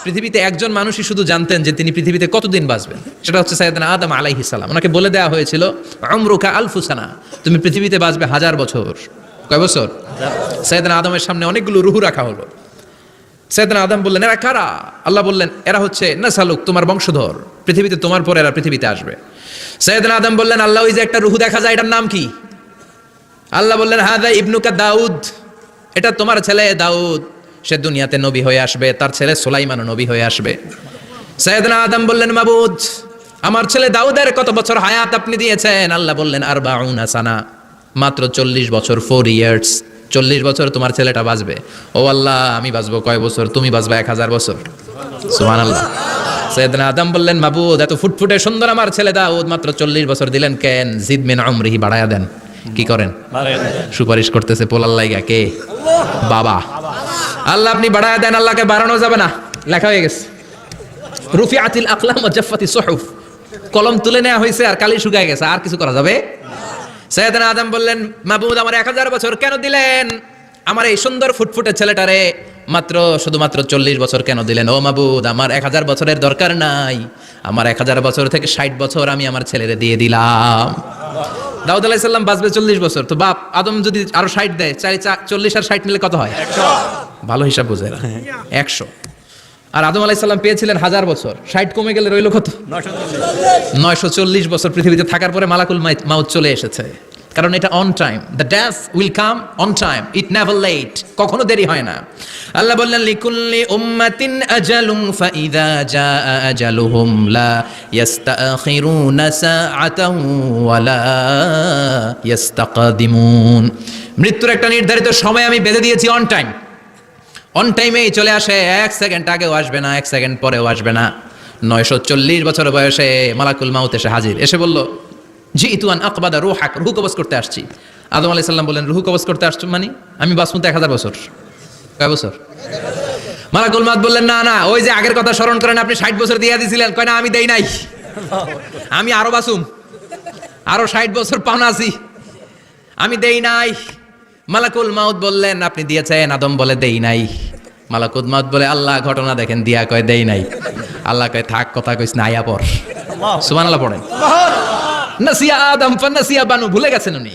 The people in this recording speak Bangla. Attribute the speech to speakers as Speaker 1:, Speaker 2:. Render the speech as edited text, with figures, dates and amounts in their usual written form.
Speaker 1: পৃথিবীতে একজন মানুষই শুধু জানতেন যে তিনি পৃথিবীতে কতদিন বাঁচবেন, সেটা হচ্ছে সাইয়েদনা আদম আলাইহিস সালাম। ওনাকে বলে দেওয়া হয়েছিল উমরুকা আলফু সানা, তুমি পৃথিবীতে বাঁচবে 1000 বছর। কয় বছর? সাইয়েদনা আদমের সামনে অনেকগুলো রুহু রাখা হলো। সাইয়েদনা আদম বললেন, এরা কারা? আল্লাহ বললেন, এরা হচ্ছে নাসালুক, তোমার বংশধর, পৃথিবীতে তোমার পরে এরা পৃথিবীতে আসবে। সাইয়েদনা আদম বললেন, আল্লাহ ওই যে একটা রুহু দেখা যায়, এটার নাম কি? আল্লাহ বললেন, হাদা ইবনুকা দাউদ, এটা তোমার ছেলে দাউদ, সে দুনিয়াতে নবী হয়ে আসবে, তার ছেলে সুলাইমানও নবী হয়ে আসবে। সাইয়েদনা আদম বললেন, মাবুদ, আমার ছেলে দাউদের কত বছর হায়াত আপনি দিয়েছেন? আল্লাহ বললেন, 40 সানা, মাত্র 40 বছর, 4 ইয়ার্স, 40 বছর তোমার ছেলেটা বাঁচবে। ও আল্লাহ, আমি বাঁচবো কয় বছর? তুমি বাঁচবা 1000 বছর। সুবহানাল্লাহ। সাইয়েদনা আদম বললেন, মাবুদ, এত ফুটফুটে সুন্দর আমার ছেলে দাউদ, মাত্র 40 বছর দিলেন কেন? জিদ মিন উমরিহি, বাড়ায়া দেন। কি করেন? সুপারিশ করতেছে পোলার লাইগা কে? বাবা। আল্লাহ আপনি বাড়ায়া দেন, আল্লাহকে বাড়ানো যাবে না, লেখা হয়ে গেছে। রুফিআতিল আকলাম ওয়া জাফফাতিস সুহুফ, কলম তুলে নেওয়া হয়েছে আর কালি শুকায় গেছে, আর কিছু করা যাবে? সাইয়েদনা আদম বললেন, মাবুদ, আমার 1000 বছর কেন দিলেন? আমার এই সুন্দর ফুটফুটে ছেলেটারে শুধুমাত্র 40 বছর কেন দিলেন? ও মাবুদ, আমার 1000 বছরের দরকার নাই, আমার 1000 বছর থেকে 60 বছর আমি আমার ছেলেরে দিয়ে দিলাম। দাউদ আলাইহিস সালাম বাঁচবে 40 বছর, তো বাপ আদম যদি আরো 60 দেয়, 40 আর 60 নিলে কত হয়? 100। ভালো হিসাব বোঝে না, 100। আর আদম আলাইহিস সালাম পেয়েছিলেন 1000 বছর, 60 কমে গেলে রইল কত? 940 বছর পৃথিবীতে থাকার পরে মালাকুল মাউত চলে এসেছে। কারণ এটা on time, the death will come on time, it never late, কখনো দেরি হয় না। আল্লাহ বললেন, লিকুল্লি উম্মাতিন আজালুন ফাইযা জাআ আজালুহুম লা ইস্তাখিরুনা সাআতান ওয়া লা ইস্তাকদিমুন। মৃত্যুর একটা নির্ধারিত সময় আমি বেঁধে দিয়েছি, অন টাইম, অন টাইমেই চলে আসে, 1 সেকেন্ড আগেও আসবে না, 1 সেকেন্ড পরেও আসবে না। 940 বছর বয়সে মালাকুল মাউত এসে হাজির, এসে বলল, জিতু আন আকবাদা রূহাক, রূহ কবজ করতে আসছি। আদম আলাইহিস সালাম বললেন, রূহ কবজ করতে আসছো মানে? আমি বাঁচবো 1000 বছর। কয় বছর? মালাকুল মাউত বললেন, না না, ওই যে আগের কথা স্মরণ করেন, আপনি 60 বছর দিয়ে দিয়েছিলেন। কয় না, আমি দেই নাই, আমি আরো বাঁচুম, আরো 60 বছর পাওনা আছি, আমি দেই নাই। মালাকুল মাউত বললেন, আপনি দিয়েছেন। আদম বলে, দেই নাই। মালাকুল মাউত বলে, আল্লাহ ঘটনা দেখেন, দিয়া কয় দেই নাই। আল্লাহ কয়, থাক, কথা কইস না, আয়া পড়। সুবহানাল্লাহ পড়েন। নাসিয়া আদম ফানাসিয়া বানু, ভুলে গেছেন উনি।